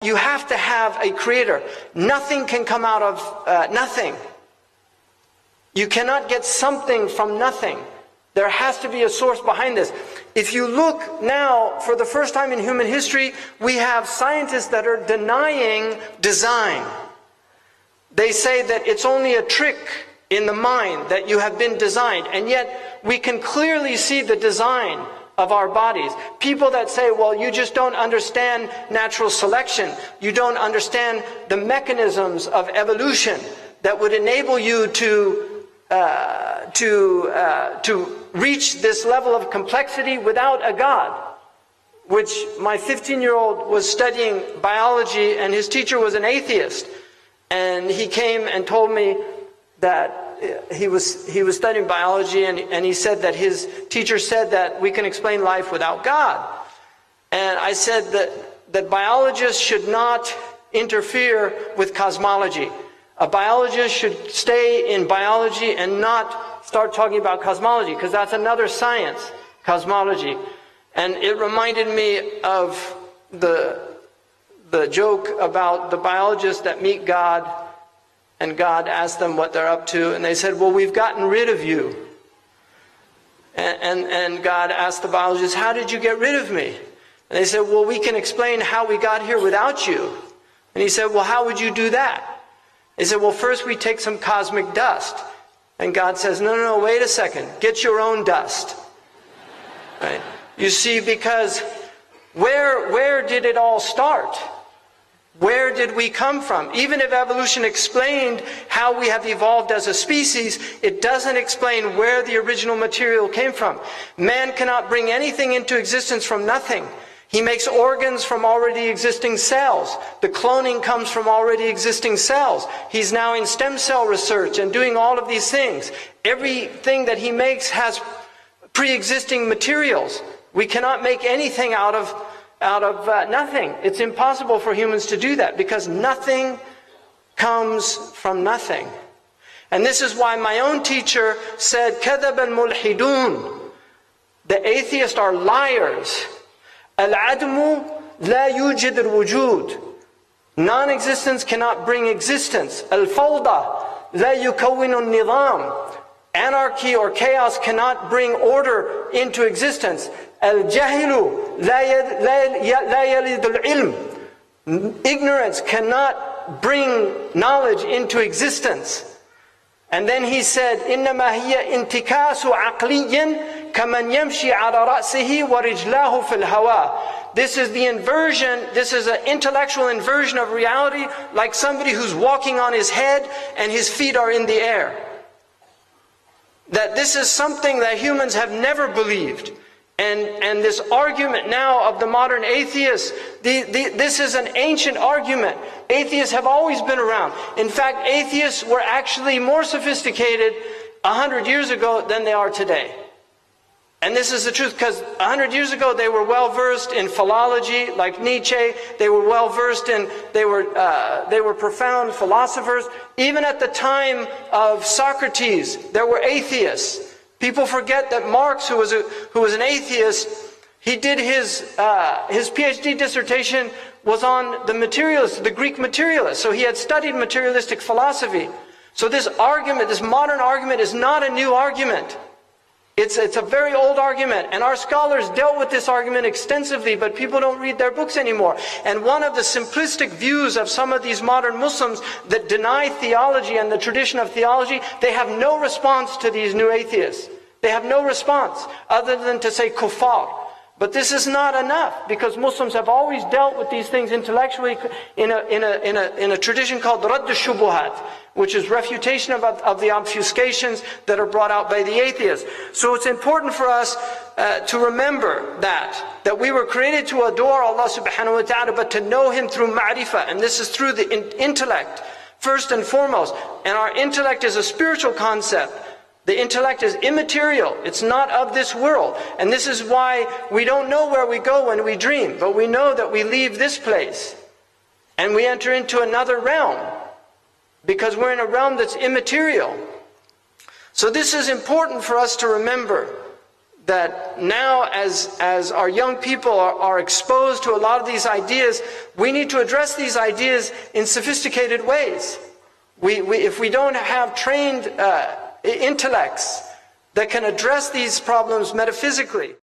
You have to have a creator. Nothing can come out of nothing. You cannot get something from nothing. There has to be a source behind this. If you look now, for the first time in human history, we have scientists that are denying design. They say that it's only a trick in the mind that you have been designed, and yet we can clearly see the design of our bodies. People that say, well, you just don't understand natural selection. You don't understand the mechanisms of evolution that would enable you to reach this level of complexity without a God. Which my 15-year-old was studying biology, and his teacher was an atheist. And he came and told me that he was studying biology, and he said that his teacher said that we can explain life without God. And I said that biologists should not interfere with cosmology. A biologist should stay in biology and not start talking about cosmology, because that's another science, cosmology. And it reminded me of the joke about the biologists that meet God, and God asked them what they're up to, and they said, well, we've gotten rid of you. And God asked the biologists, how did you get rid of me? And they said, well, we can explain how we got here without you. And he said, well, how would you do that? They said, well, first we take some cosmic dust. And God says, no, wait a second, get your own dust. Right? You see, because where did it all start? Where did we come from? Even if evolution explained how we have evolved as a species, it doesn't explain where the original material came from. Man cannot bring anything into existence from nothing. He makes organs from already existing cells. The cloning comes from already existing cells. He's now in stem cell research and doing all of these things. Everything that he makes has pre-existing materials. We cannot make anything out of nothing. It's impossible for humans to do that, because nothing comes from nothing. And this is why my own teacher said, كَذَبَ الْمُلْحِدُونَ. The atheists are liars. الْعَدْمُ لَا يُوجِدُ الْوُجُودِ. Non-existence cannot bring existence. الْفَوْضَى لَا يُكَوِّنُ النِّظَامِ. Anarchy or chaos cannot bring order into existence. Al-jahilu la yalid al-ilm. Ignorance cannot bring knowledge into existence. And then he said, إِنَّمَا هِيَ إِنْتِكَاسُ عَقْلِيٍّ كَمَنْ يَمْشِي عَلَى رَأْسِهِ وَرِجْلَاهُ فِي الْهَوَىٰ. This is the inversion, this is an intellectual inversion of reality, like somebody who's walking on his head and his feet are in the air. That this is something that humans have never believed. And this argument now of the modern atheists, this is an ancient argument. Atheists have always been around. In fact, atheists were actually more sophisticated 100 years ago than they are today. And this is the truth, because 100 years ago they were well versed in philology, like Nietzsche. They were well versed in, they were profound philosophers. Even at the time of Socrates, there were atheists. People forget that Marx, who was an atheist, he did his PhD dissertation was on the materialists, the Greek materialists. So he had studied materialistic philosophy. So this argument, this modern argument, is not a new argument. It's a very old argument, and our scholars dealt with this argument extensively, but people don't read their books anymore. And one of the simplistic views of some of these modern Muslims that deny theology and the tradition of theology, they have no response to these new atheists. They have no response other than to say kuffar. But this is not enough, because Muslims have always dealt with these things intellectually in a tradition called Radd al-Shubuhat, which is refutation of the obfuscations that are brought out by the atheists. So it's important for us to remember that we were created to adore Allah subhanahu wa ta'ala, but to know Him through ma'rifah, and this is through the intellect, first and foremost. And our intellect is a spiritual concept. The intellect is immaterial. It's not of this world. And this is why we don't know where we go when we dream, but we know that we leave this place and we enter into another realm, because we're in a realm that's immaterial. So this is important for us to remember, that now as our young people are exposed to a lot of these ideas, we need to address these ideas in sophisticated ways. If we don't have trained intellects that can address these problems metaphysically,